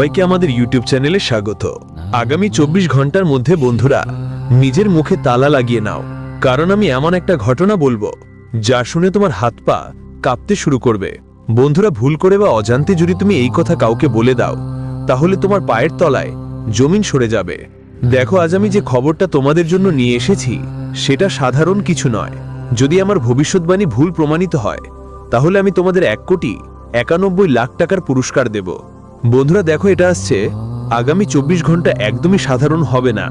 সবাইকে আমাদের ইউটিউব চ্যানেলে স্বাগত। আগামী 24 ঘন্টার মধ্যে বন্ধুরা নিজের মুখে তালা লাগিয়ে নাও, কারণ আমি এমন একটা ঘটনা বলবো যা শুনে তোমার হাত পা কাঁপতে শুরু করবে। বন্ধুরা, ভুল করে বা অজান্তে যদি তুমি এই কথা কাউকে বলে দাও, তাহলে তোমার পায়ের তলায় জমিন সরে যাবে। দেখো, আজ আমি যে খবরটা তোমাদের জন্য নিয়ে এসেছি সেটা সাধারণ কিছু নয়। যদি আমার ভবিষ্যৎবাণী ভুল প্রমাণিত হয়, তাহলে আমি তোমাদের 1,91,00,000 টাকার পুরস্কার দেব। বন্ধুরা দেখো, এটা আসছে আগামী 24 ঘন্টা একদমই সাধারণ হবে না।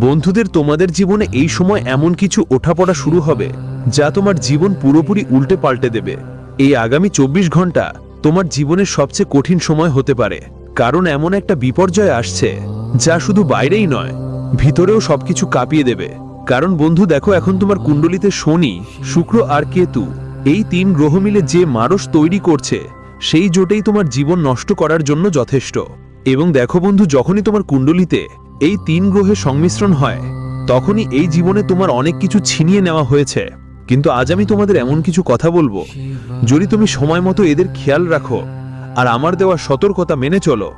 বন্ধুদের, তোমাদের জীবনে এই সময় এমন কিছু ওঠাপড়া শুরু হবে যা তোমার জীবন পুরোপুরি উল্টে পাল্টে দেবে। এই আগামী 24 ঘন্টা তোমার জীবনের সবচেয়ে কঠিন সময় হতে পারে, কারণ এমন একটা বিপর্যয় আসছে যা শুধু বাইরেই নয়, ভিতরেও সবকিছু কাঁপিয়ে দেবে। কারণ বন্ধু দেখো, এখন তোমার কুণ্ডলিতে শনি, শুক্র আর কেতু, এই 3 গ্রহ মিলে যে মারস তৈরি করছে, সেই জোটেই তোমার জীবন নষ্ট করার জন্য যথেষ্ট। এবং দেখো বন্ধু, যখনই তোমার কুণ্ডলিতে এই 3 গ্রহের সংমিশ্রণ হয়, তখনই এই জীবনে তোমার অনেক কিছু ছিনিয়ে নেওয়া হয়েছে। কিন্তু আজ আমি তোমাদের এমন কিছু কথা বলবো, যদি তুমি সময় মতো এদের খেয়াল রাখো আর আমার দেওয়া সতর্কতা মেনে চলো,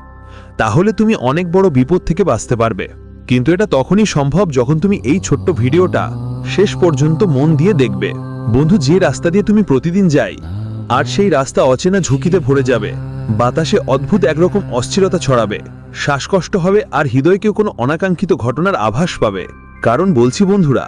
তাহলে তুমি অনেক বড় বিপদ থেকে বাঁচতে পারবে। কিন্তু এটা তখনই সম্ভব যখন তুমি এই ছোট্ট ভিডিওটা শেষ পর্যন্ত মন দিয়ে দেখবে। বন্ধু, যে রাস্তা দিয়ে তুমি প্রতিদিন যাই, আর সেই রাস্তা অচেনা ঝুঁকিতে ভরে যাবে, বাতাসে অদ্ভুত একরকম অস্থিরতা ছড়াবে, শ্বাসকষ্ট হবে আর হৃদয়কেও কোনো অনাকাঙ্ক্ষিত ঘটনার আভাস পাবে। কারণ বলছি বন্ধুরা,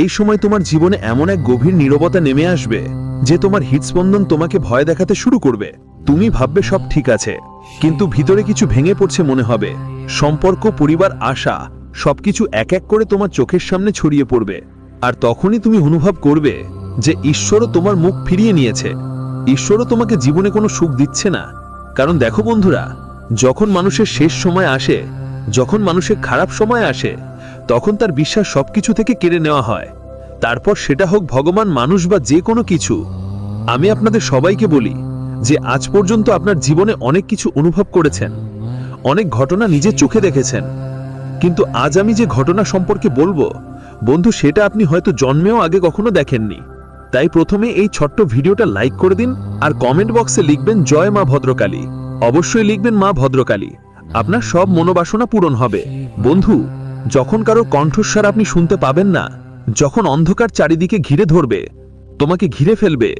এই সময় তোমার জীবনে এমন এক গভীর নীরবতা নেমে আসবে যে তোমার হৃদস্পন্দন তোমাকে ভয় দেখাতে শুরু করবে। তুমি ভাববে সব ঠিক আছে, কিন্তু ভিতরে কিছু ভেঙে পড়ছে মনে হবে। সম্পর্ক, পরিবার, আশা সবকিছু এক এক করে তোমার চোখের সামনে ছড়িয়ে পড়বে। আর তখনই তুমি অনুভব করবে যে ঈশ্বরও তোমার মুখ ফিরিয়ে নিয়েছে। ঈশ্বরও তোমাকে জীবনে কোনো সুখ দিচ্ছে না। কারণ দেখো বন্ধুরা, যখন মানুষের শেষ সময় আসে, যখন মানুষের খারাপ সময় আসে, তখন তার বিশ্বাস সবকিছু থেকে কেড়ে নেওয়া হয়। তারপর সেটা হোক ভগবান, মানুষ বা যে কোনো কিছু। আমি আপনাদের সবাইকে বলি যে আজ পর্যন্ত আপনার জীবনে অনেক কিছু অনুভব করেছেন, অনেক ঘটনা নিজের চোখে দেখেছেন, কিন্তু আজ আমি যে ঘটনা সম্পর্কে বলবো বন্ধু, সেটা আপনি হয়তো জন্মেও আগে কখনো দেখেননি। তাই প্রথমে এই ছোট্ট ভিডিওটা লাইক করে দিন আর কমেন্ট বক্সে লিখবেন জয় মা ভদ্রকালী। অবশ্যই লিখবেন মা ভদ্রকালী, আপনার সব মনোবাসনা পূরণ হবে। বন্ধু, যখন কারো কণ্ঠস্বর আপনি শুনতে পাবেন না, যখন অন্ধকার চারিদিকে ঘিরে ধরবে, তোমাকে ঘিরে ফেলবে,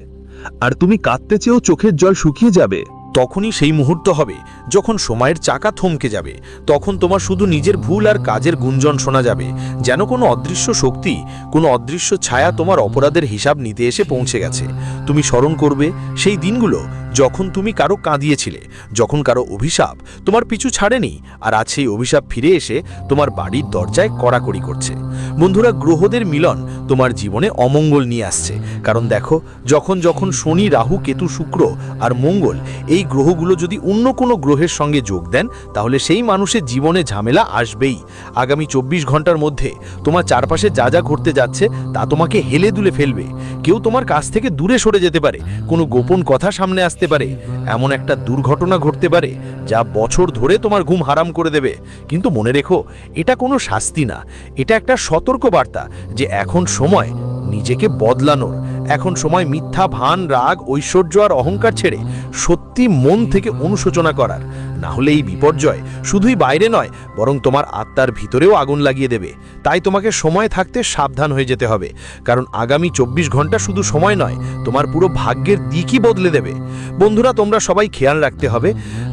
আর তুমি কাঁদতে চেয়েও চোখের জল শুকিয়ে যাবে, তখনই সেই মুহূর্ত হবে যখন সময়ের চাকা থমকে যাবে। তখন তোমার শুধু নিজের ভুল আর কাজের গুঞ্জন শোনা যাবে, যেন কোনো অদৃশ্য শক্তি, কোনো অদৃশ্য ছায়া তোমার অপরাধের হিসাব নিতে এসে পৌঁছে গেছে। তুমি স্মরণ করবে সেই দিনগুলো যখন তুমি কারো কাঁদিয়েছিলে, যখন কারো অভিশাপ তোমার পিছু ছাড়েনি, আর আজ সেই অভিশাপ ফিরে এসে তোমার বাড়ির দরজায় কড়াকড়ি করছে। বন্ধুরা, গ্রহদের মিলন তোমার জীবনে অমঙ্গল নিয়ে আসছে। কারণ দেখো, যখন যখন শনি, রাহু, কেতু, শুক্র আর মঙ্গল, এই গ্রহগুলো যদি অন্য কোনো গ্রহের সঙ্গে যোগ দেন, তাহলে সেই মানুষের জীবনে ঝামেলা আসবেই। আগামী 24 ঘন্টার মধ্যে তোমার চারপাশে যা যা ঘটতে যাচ্ছে তা তোমাকে হেলে দুলে ফেলবে। কেউ তোমার কাছ থেকে দূরে সরে যেতে পারে, কোনো গোপন কথা সামনে আসতে পারে, এমন একটা দুর্ঘটনা ঘটতে পারে যা বছর ধরে তোমার ঘুম হারাম করে দেবে। কিন্তু মনে রেখো, এটা কোনো শাস্তি না, এটা একটা সতর্ক বার্তা যে এখন সময় নিজেকে বদলানোর, এখন সময় মিথ্যা ভান, রাগ, ঐশ্বর্য আর অহংকার ছেড়ে সত্যি মন থেকে অনুশোচনা করার। না হলে এই বিপর্যয় শুধুই বাইরে নয়, বরং তোমার আত্মার ভিতরেও আগুন লাগিয়ে দেবে। তাই তোমাকে সময় থাকতে সাবধান হয়ে যেতে হবে, কারণ আগামী 24 ঘন্টা শুধু সময় নয়, তোমার পুরো ভাগ্যের দিকই বদলে দেবে। বন্ধুরা, তোমরা সবাই খেয়াল রাখতে হবে।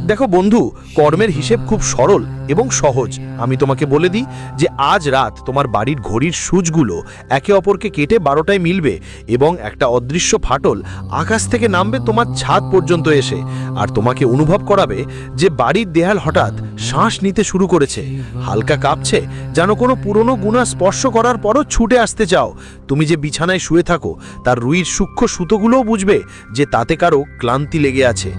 দেখো বন্ধু, কর্মের হিসেব খুব সরল এবং সহজ। আমি তোমাকে বলে দিই যে আজ রাত তোমার বাড়ির ঘড়ির সূচগুলো একে অপরকে কেটে 12টায় মিলবে, এবং একটা অদৃশ্য ফাটল আকাশ থেকে নামবে তোমার ছাদ পর্যন্ত এসে, আর তোমাকে অনুভব করাবে যে বাড়ির দেয়াল হঠাৎ শ্বাস নিতে শুরু করেছে, হালকা কাঁপছে, যেন কোনো পুরনো গুণা স্পর্শ করার পরও ছুটে আসতে চাও। তুমি যে বিছানায় শুয়ে থাকো, তার রুইর সূক্ষ্ম সুতোগুলোও বুঝবে যে তাতে কারো ক্লান্তি লেগে আছে,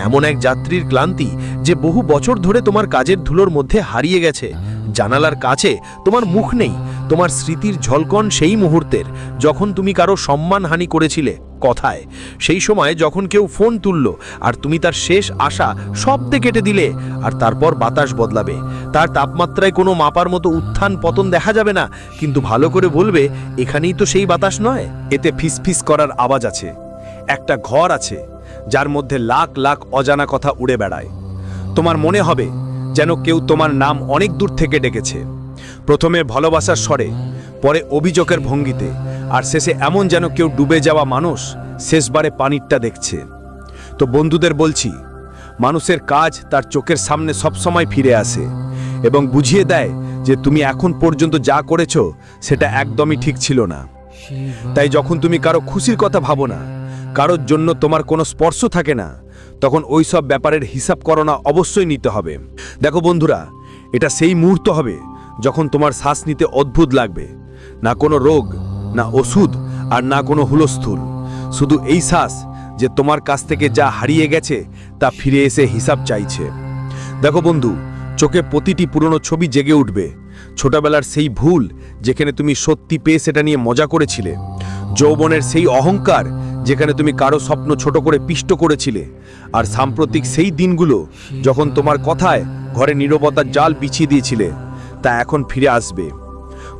এমন এক যাত্রীর ক্লান্তি যে বহু বছর ধরে তোমার কাজের ধুলোর মধ্যে হারিয়ে গেছে। জানালার কাছে তোমার মুখ নেই, তোমার স্মৃতির ঝলকন সেই মুহূর্তের যখন তুমি কারো সম্মানহানি করেছিলে কথায়, সেই সময় যখন কেউ ফোন তুলল আর তুমি তার শেষ আশা শব্দে কেটে দিলে। আর তারপর বাতাস বদলাবে, তার তাপমাত্রায় কোনো মাপার মতো উত্থান পতন দেখা যাবে না, কিন্তু ভালো করে বলবে এখানেই তো সেই বাতাস নয়, এতে ফিসফিস করার আওয়াজ আছে। একটা ঘর আছে যার মধ্যে লাখ লাখ অজানা কথা উড়ে বেড়ায়। তোমার মনে হবে যেন কেউ তোমার নাম অনেক দূর থেকে ডেকেছে। প্রথমে ভালোবাসার স্বরে, পরে অভিযোগের ভঙ্গিতে, আর শেষে এমন যেন কেউ ডুবে যাওয়া মানুষ শেষবারে পানিরটা দেখছে। তো বন্ধুদের বলছি, মানুষের কাজ তার চোখের সামনে সবসময় ফিরে আসে এবং বুঝিয়ে দেয় যে তুমি এখন পর্যন্ত যা করেছো সেটা একদমই ঠিক ছিল না। তাই যখন তুমি কারো খুশির কথা ভাবো না, কারোর জন্য তোমার কোনো স্পর্শ থাকে না, তখন ওই সব ব্যাপারের হিসাব করোনা অবশ্যই নিতে হবে। দেখো বন্ধুরা, এটা সেই মুহূর্ত হবে যখন তোমার শ্বাস নিতে অদ্ভুত লাগবে, না কোনো রোগ, না ওষুধ, আর না কোনো হুলস্থুল, শুধু এই শ্বাস যে তোমার কাছ থেকে যা হারিয়ে গেছে তা ফিরে এসে হিসাব চাইছে। দেখো বন্ধু, চোখে প্রতিটি পুরনো ছবি জেগে উঠবে। ছোটবেলার সেই ভুল যেখানে তুমি সত্যি পেয়ে সেটা নিয়ে মজা করেছিলে, যৌবনের সেই অহংকার যেখানে তুমি কারো স্বপ্ন ছোট করে পিষ্ট করেছিলে, আর সাম্প্রতিক সেই দিনগুলো যখন তোমার কথায় ঘরে নীরবতার জাল বিছিয়ে দিয়েছিলে, তা এখন ফিরে আসবে।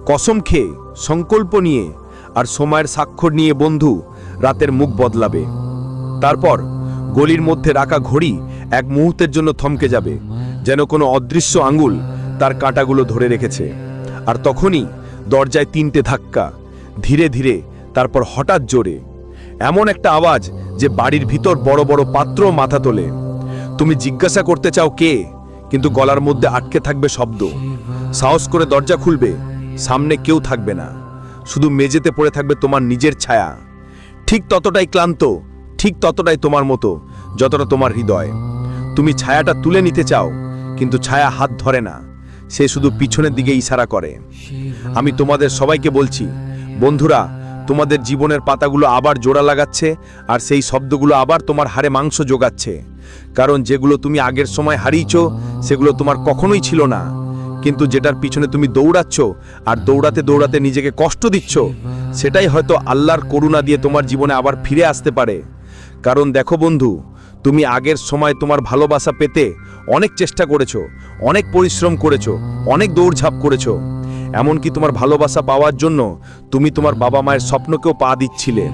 কসম খেয়ে, সংকল্প নিয়ে আর সময়ের স্বাক্ষর নিয়ে বন্ধু, রাতের মুখ বদলাবে। তারপর গলির মধ্যে রাখা ঘড়ি এক মুহূর্তের জন্য থমকে যাবে, যেন কোনো অদৃশ্য আঙ্গুল তার কাঁটাগুলো ধরে রেখেছে। আর তখনই দরজায় 3টে ধাক্কা, ধীরে ধীরে, তারপর হঠাৎ জোরে, এমন একটা আওয়াজ যে বাড়ির ভিতর বড় বড় পাত্র মাথা তোলে। তুমি জিজ্ঞাসা করতে চাও কে, কিন্তু গলার মধ্যে আটকে থাকবে শব্দ। সাহস করে দরজা খুলবে, সামনে কেউ থাকবে না, শুধু মেঝেতে পড়ে থাকবে তোমার নিজের ছায়া। ঠিক ততটাই ক্লান্ত, ঠিক ততটাই তোমার মতো যতটা তোমার হৃদয়। তুমি ছায়াটা তুলে নিতে চাও, কিন্তু ছায়া হাত ধরে না, সে শুধু পিছনের দিকে ইশারা করে। আমি তোমাদের সবাইকে বলছি, বন্ধুরা, তোমাদের জীবনের পাতাগুলো আবার জোড়া লাগাচ্ছে, আর সেই শব্দগুলো আবার তোমার হাড়ে মাংস যোগাচ্ছে। কারণ যেগুলো তুমি আগের সময় হারিয়েছো সেগুলো তোমার কখনোই ছিল না, কিন্তু যেটার পিছনে তুমি দৌড়াচ্ছ আর দৌড়াতে দৌড়াতে নিজেকে কষ্ট দিচ্ছ, সেটাই হয়তো আল্লাহর করুণা দিয়ে তোমার জীবনে আবার ফিরে আসতে পারে। কারণ দেখো বন্ধু, তুমি আগের সময় তোমার ভালোবাসা পেতে অনেক চেষ্টা করেছো, অনেক পরিশ্রম করেছো, অনেক দৌড়ঝাঁপ করেছো। এমনকি তোমার ভালোবাসা পাওয়ার জন্য তুমি তোমার বাবা মায়ের স্বপ্নকেও পা দিচ্ছিলে।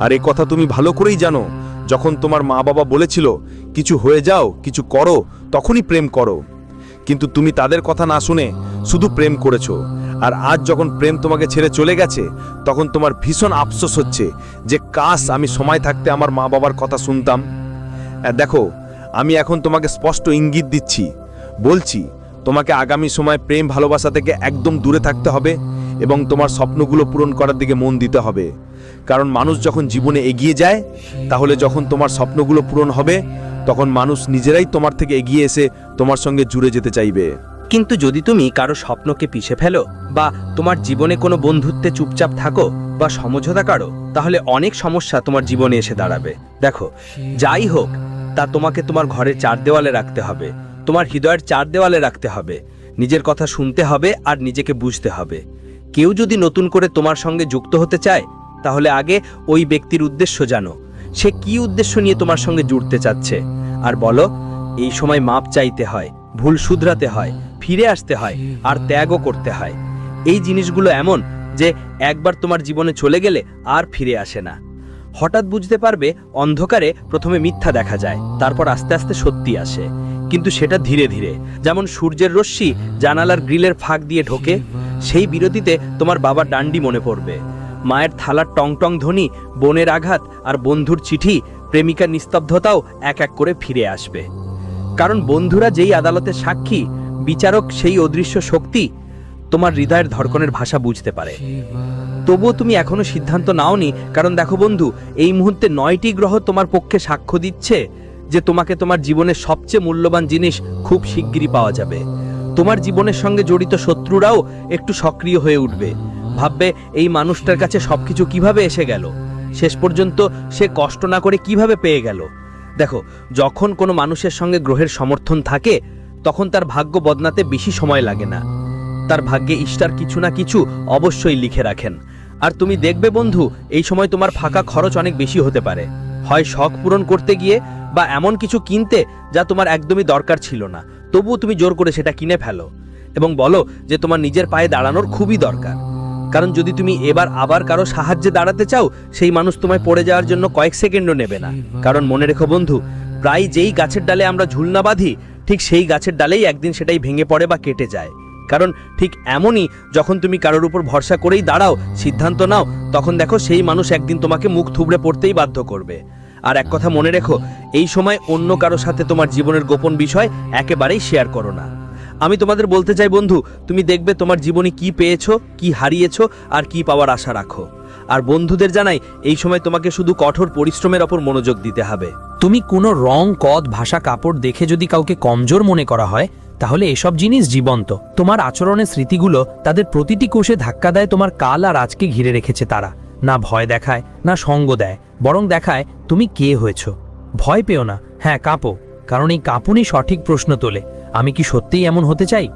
আর এই কথা তুমি ভালো করেই জানো, যখন তোমার মা বাবা বলেছিল কিছু হয়ে যাও, কিছু করো, তখনই প্রেম করো। কিন্তু তুমি তাদের কথা না শুনে শুধু প্রেম করেছো। আর আজ যখন প্রেম তোমাকে ছেড়ে চলে গেছে, তখন তোমার ভীষণ আফসোস হচ্ছে যে কাশ আমি সময় থাকতে আমার মা বাবার কথা শুনতাম। দেখো, আমি এখন তোমাকে স্পষ্ট ইঙ্গিত দিচ্ছি, বলছি তোমাকে আগামী সময় প্রেম ভালোবাসা থেকে একদম দূরে থাকতে হবে এবং তোমার স্বপ্নগুলো পূরণ করার দিকে মন দিতে হবে। কারণ মানুষ যখন জীবনে এগিয়ে যায়, তাহলে যখন তোমার স্বপ্নগুলো পূরণ হবে, তখন মানুষ নিজেরাই তোমার থেকে এগিয়ে এসে তোমার সঙ্গে জুড়ে যেতে চাইবে। কিন্তু যদি তুমি কারো স্বপ্নকে পিষে ফেলো, বা তোমার জীবনে কোনো বন্ধুত্বে চুপচাপ থাকো বা সমঝোতা করো, তাহলে অনেক সমস্যা তোমার জীবনে এসে দাঁড়াবে। দেখো, যাই হোক, তা তোমাকে তোমার ঘরের 4 দেওয়ালে রাখতে হবে, তোমার হৃদয়ের 4 দেওয়ালে রাখতে হবে। নিজের কথা শুনতে হবে আর নিজেকে বুঝতে হবে। কেউ যদি নতুন করে তোমার সঙ্গে যুক্ত হতে চায়, তাহলে আগে ওই ব্যক্তির উদ্দেশ্য জানো, সে কি উদ্দেশ্য নিয়ে তোমার সঙ্গে জুড়তে চাচ্ছে। আর বলো, এই সময় মাপ চাইতে হয়, ভুল শুধরাতে হয়, ফিরে আসতে হয়, আর ত্যাগও করতে হয়। এই জিনিসগুলো এমন যে একবার তোমার জীবনে চলে গেলে আর ফিরে আসে না। হঠাৎ বুঝতে পারবে, অন্ধকারে প্রথমে মিথ্যা দেখা যায়, তারপর আস্তে আস্তে সত্যি আসে, কিন্তু সেটা ধীরে ধীরে। যেমন সূর্যের রশ্মি জানালার গ্রিলের ফাঁক দিয়ে ঢোকে, সেই বিরতিতে তোমার বাবার ডান্ডি মনে পড়বে, মায়ের থালার টং টং ধ্বনি, বোনের আঘাত, আর বন্ধুর চিঠি, প্রেমিকার নিস্তব্ধতাও এক এক করে ফিরে আসবে। কারণ বন্ধুরা যেই আদালতের সাক্ষী, বিচারক সেই অদৃশ্য শক্তি তোমার হৃদয়ের ধড়কনের ভাষা বুঝতে পারে। তবুও তুমি এখনো সিদ্ধান্ত নাওনি, কারণ দেখো বন্ধু, এই মুহূর্তে 9টি গ্রহ তোমার পক্ষে সাক্ষ্য দিচ্ছে যে তোমাকে তোমার জীবনের সবচেয়ে মূল্যবান জিনিস খুব শিগগিরই পাওয়া যাবে। তোমার জীবনের সঙ্গে জড়িত শত্রুরাও একটু সক্রিয় হয়ে উঠবে, ভাববে এই মানুষটার কাছে সবকিছু কিভাবে এসে গেল, শেষ পর্যন্ত সে কষ্ট না করে কিভাবে পেয়ে গেল। দেখো, যখন কোনো মানুষের সঙ্গে গ্রহের সমর্থন থাকে, তখন তার ভাগ্য বদলাতে বেশি সময় লাগে না। তার ভাগ্যে ঈশ্বর কিছু না কিছু অবশ্যই লিখে রাখেন। আর তুমি দেখবে বন্ধু, এই সময় তোমার ফাঁকা খরচ অনেক বেশি হতে পারে, হয় শখ পূরণ করতে গিয়ে, বা এমন কিছু কিনতে যা তোমার একদমই দরকার ছিল না, তবুও তুমি জোর করে সেটা কিনে ফেলো এবং বলো যে তোমার নিজের পায়ে দাঁড়ানোর খুবই দরকার। কারণ যদি তুমি এবার আবার কারো সাহায্যে দাঁড়াতে চাও, সেই মানুষ তোমায় পড়ে যাওয়ার জন্য কয়েক সেকেন্ডও নেবে না। কারণ মনে রেখো বন্ধু, প্রায় যেই গাছের ডালে আমরা ঝুলনা বাঁধি, ঠিক সেই গাছের ডালেই একদিন সেটাই ভেঙে পড়ে বা কেটে যায়। কারণ ঠিক এমনই, যখন তুমি কারোর উপর ভরসা করেই দাঁড়াও, সিদ্ধান্ত নাও, তখন দেখো সেই মানুষ একদিন তোমাকে মুখ থুবড়ে পড়তেই বাধ্য করবে। আর এক কথা মনে রেখো, এই সময় অন্য কারো সাথে তোমার জীবনের গোপন বিষয় একেবারেই শেয়ার করো না। আমি তোমাদের বলতে চাই বন্ধু, তুমি দেখবে তোমার জীবনে কি পেয়েছো, কি হারিয়েছো, আর কি পাওয়ার আশা রাখো। আর বন্ধুদের জানাই, এই সময় তোমাকে শুধু কঠোর পরিশ্রমের ওপর মনোযোগ দিতে হবে। তুমি কোনো রং, কদ, ভাষা, কাপড় দেখে যদি কাউকে কমজোর মনে করা হয়, তাহলে এসব জিনিস জীবন্ত। তোমার আচরণের স্মৃতিগুলো তাদের প্রতিটি কোষে ধাক্কা দেয় তোমার কাল আর আজকে ঘিরে রেখেছে তারা। না ভয় দেখায়, না সঙ্গ দেয়, বরং দেখায় তুমি কে হয়েছো। ভয় পেও না, হ্যাঁ কাঁপো, কারণ এই কাঁপুনি সঠিক প্রশ্ন তোলে, আমি কি সত্যিই এমন হতে চাই?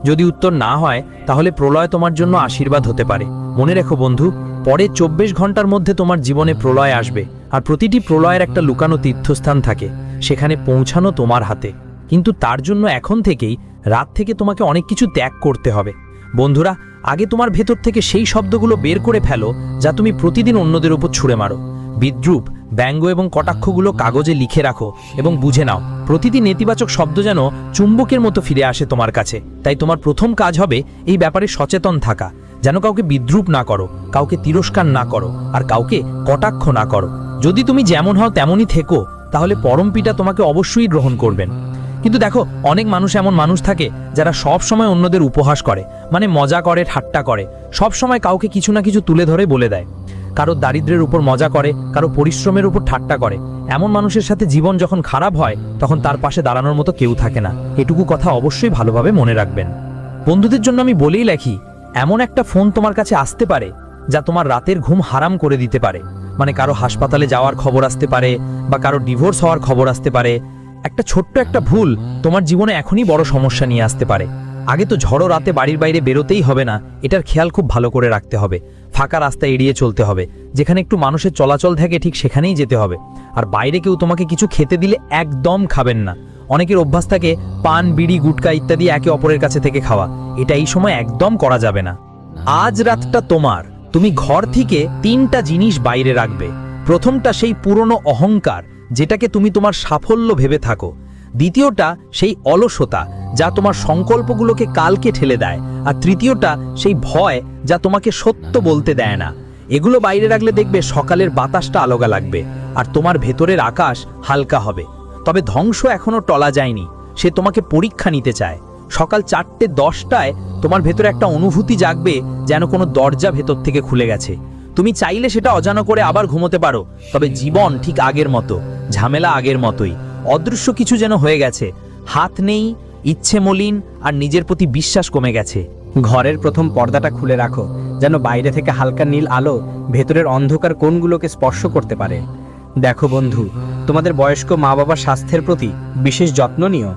যদি উত্তর না হয়, তাহলে প্রলয় তোমার জন্য আশীর্বাদ হতে পারে। মনে রেখো বন্ধু, পরে 24 ঘন্টার মধ্যে তোমার জীবনে প্রলয় আসবে, আর প্রতিটি প্রলয়ের একটা লুকানো তীর্থস্থান থাকে, সেখানে পৌঁছানো তোমার হাতে। কিন্তু তার জন্য এখন থেকেই, রাত থেকে তোমাকে অনেক কিছু ত্যাগ করতে হবে। বন্ধুরা, আগে তোমার ভেতর থেকে সেই শব্দগুলো বের করে ফেলো যা তুমি প্রতিদিন অন্যদের উপর ছুঁড়ে মারো। বিদ্রূপ, ব্যঙ্গ এবং কটাক্ষগুলো কাগজে লিখে রাখো এবং বুঝে নাও, প্রতিটি নেতিবাচক শব্দ যেন চুম্বকের মতো ফিরে আসে তোমার কাছে। তাই তোমার প্রথম কাজ হবে এই ব্যাপারে সচেতন থাকা, যেন কাউকে বিদ্রূপ না করো, কাউকে তিরস্কার না করো, আর কাউকে কটাক্ষ না করো। যদি তুমি যেমন হও তেমনই থেকো, তাহলে পরমপিতা তোমাকে অবশ্যই গ্রহণ করবেন। কিন্তু দেখো, অনেক মানুষ এমন মানুষ থাকে যারা সব সময় অন্যদের উপহাস করে, মানে মজা করে, ঠাট্টা করে, সব সময় কাউকে কিছু না কিছু তুলে ধরে বলে দেয়। কারো দারিদ্র্যের উপর মজা করে, কারো পরিশ্রমের উপর ঠাট্টা করে। এমন মানুষের সাথে জীবন যখন খারাপ হয়, তখন তার পাশে দাঁড়ানোর মতো কেউ থাকে না। এটুকু কথা অবশ্যই ভালোভাবে মনে রাখবেন। বন্ধুদের জন্য আমি বলেই রাখি, এমন একটা ফোন তোমার কাছে আসতে পারে যা তোমার রাতের ঘুম হারাম করে দিতে পারে। মানে কারো হাসপাতালে যাওয়ার খবর আসতে পারে, বা কারো ডিভোর্স হওয়ার খবর আসতে পারে। একটা ছোট্ট একটা ভুল তোমার জীবনে এখনই বড় সমস্যা নিয়ে আসতে পারে। আগে তো ঝড়ো রাতে বাড়ির বাইরে বেরোতেই হবে না, এটার খেয়াল খুব ভালো করে রাখতে হবে। ফাঁকা রাস্তা এড়িয়ে চলতে হবে, যেখানে একটু মানুষের চলাচল থাকে ঠিক সেখানেই যেতে হবে। আর বাইরে কেউ তোমাকে কিছু খেতে দিলে একদম খাবেন না। অনেকের অভ্যাস থাকে পান, বিড়ি, গুটকা ইত্যাদি একে অপরের কাছে থেকে খাওয়া, এটা এই সময় একদম করা যাবে না। আজ রাতটা তোমার, তুমি ঘর থেকে 3টা জিনিস বাইরে রাখবে। প্রথমটা সেই পুরনো অহংকার, যেটাকে তুমি তোমার সাফল্য ভেবে থাকো। দ্বিতীয়টা সেই অলসতা, যা তোমার সংকল্পগুলোকে কালকে ঠেলে দেয়। আর তৃতীয়টা সেই ভয়, যা তোমাকে সত্য বলতে দেয় না। এগুলো বাইরে রাখলে দেখবে সকালের বাতাসটা আলগা লাগবে, আর তোমার ভেতরের আকাশ হালকা হবে। তবে ধ্বংস এখনো টলা যায়নি, সে তোমাকে পরীক্ষা নিতে চায়। সকাল 4:10টায় তোমার ভেতরে একটা অনুভূতি জাগবে, যেন কোনো দরজা ভেতর থেকে খুলে গেছে। তুমি চাইলে সেটা অজানা করে আবার ঘুমোতে পারো, তবে জীবন ঠিক আগের মতো, ঝামেলা আগের মতোই। অদৃশ্য কিছু যেন হয়ে গেছে, হাত নেই, ইচ্ছে মলিন, আর নিজের প্রতি বিশ্বাস কমে গেছে। ঘরের প্রথম পর্দাটা খুলে রাখো, যেন বাইরে থেকে হালকা নীল আলো ভেতরের অন্ধকার কোণগুলোকে স্পর্শ করতে পারে। দেখো বন্ধু, তোমাদের বয়স্ক মা বাবার স্বাস্থ্যের প্রতি বিশেষ যত্ন নিও।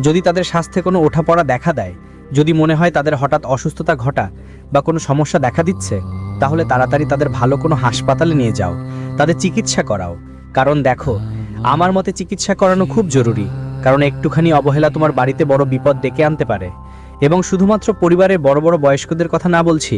যদি তাদের স্বাস্থ্যে কোনো ওঠাপড়া দেখা দেয়, যদি মনে হয় তাদের হঠাৎ অসুস্থতা ঘটা বা কোনো সমস্যা দেখা দিচ্ছে, তাহলে তাড়াতাড়ি তাদের ভালো কোনো হাসপাতালে নিয়ে যাও, তাদের চিকিৎসা করাও। কারণ দেখো, আমার মতে চিকিৎসা করানো খুব জরুরি, কারণ একটুখানি অবহেলা তোমার বাড়িতে বড় বিপদ ডেকে আনতে পারে। এবং শুধুমাত্র পরিবারের বড় বড় বয়স্কদের কথা না বলছি,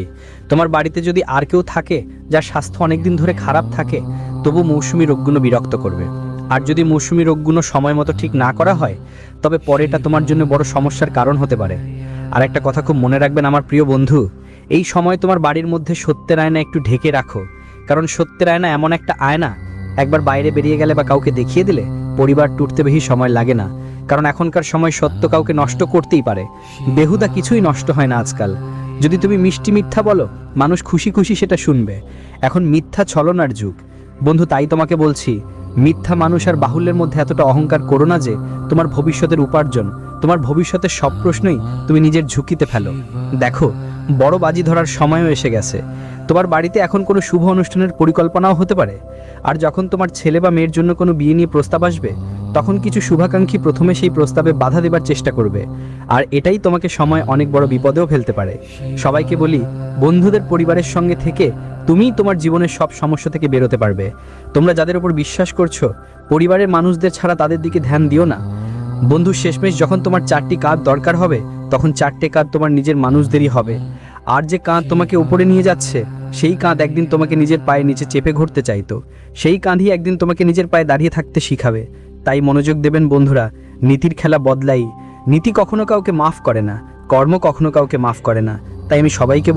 তোমার বাড়িতে যদি আর কেউ থাকে যার স্বাস্থ্য অনেকদিন ধরে খারাপ থাকে, তবু মৌসুমি রোগগুলো বিরক্ত করবে। আর যদি মৌসুমি রোগগুলো সময় মতো ঠিক না করা হয়, তবে পরে এটা তোমার জন্য বড় সমস্যার কারণ হতে পারে। আর একটা কথা খুব মনে রাখবেন আমার প্রিয় বন্ধু, এই সময় তোমার বাড়ির মধ্যে সত্যের আয়না একটু ঢেকে রাখো। কারণ সত্যের আয়না এমন একটা আয়না, একবার বাইরে বেরিয়ে গেলে বা কাউকে দেখিয়ে দিলে পরিবার টুটতে বেশি সময় লাগে না। কারণ এখনকার সময় সত্য কাউকে নষ্ট করতেই পারে, বেহুদা কিছুই নষ্ট হয় না আজকাল। যদি তুমি মিষ্টি মিথ্যা বলো, মানুষ খুশি খুশি সেটা শুনবে। এখন মিথ্যা ছলনার যুগ বন্ধু, তাই তোমাকে বলছি, মিথ্যা মানুষ আর বাহুল্যের মধ্যে এতটা অহংকার করো না যে তোমার ভবিষ্যতের উপার্জন, তোমার ভবিষ্যতের সব প্রশ্নই তুমি নিজের ঝুঁকিতে ফেলো। দেখো, বড় বাজি ধরার সময়ও এসে গেছে। তোমার বাড়িতে এখন কোনো শুভ অনুষ্ঠানের পরিকল্পনাও হতে পারে। আর যখন তোমার ছেলে বা মেয়ের জন্য কোনো বিয়ে নিয়ে প্রস্তাব আসবে, তখন কিছু শুভাকাঙ্ক্ষী প্রথমে সেই প্রস্তাবে বাধা দেবার চেষ্টা করবে। আর এটাই তোমাকে সময় অনেক বড় বিপদেও ফেলতে পারে। সবাইকে বলি, বন্ধুদের পরিবারের সঙ্গে থেকে তুমিই তোমার জীবনের সব সমস্যা থেকে বেরোতে পারবে। তোমরা যাদের উপর বিশ্বাস করছো, পরিবারের মানুষদের ছাড়া তাদের দিকে ধ্যান দিও না। বন্ধু, শেষমেশ যখন তোমার 4টি কাঁধ দরকার হবে, তখন 4টে কাঁধ তোমার নিজের মানুষদেরই হবে। আর যে কাঁধ তোমাকে উপরে নিয়ে যাচ্ছে, সেই কাঁধ একদিন তোমাকে নিজের পায়ে নিচে চেপে ঘুরতে চাইতো। সেই কাঁধই একদিন তোমাকে নিজের পায়ে দাঁড়িয়ে থাকতে শিখাবে। তাই মনোযোগ দেবেন বন্ধুরা, নীতির খেলা বদলাই, নীতি কখনো কাউকে মাফ করে না, কর্ম কখনো কাউকে মাফ করে না। তাই আমি সবাইকে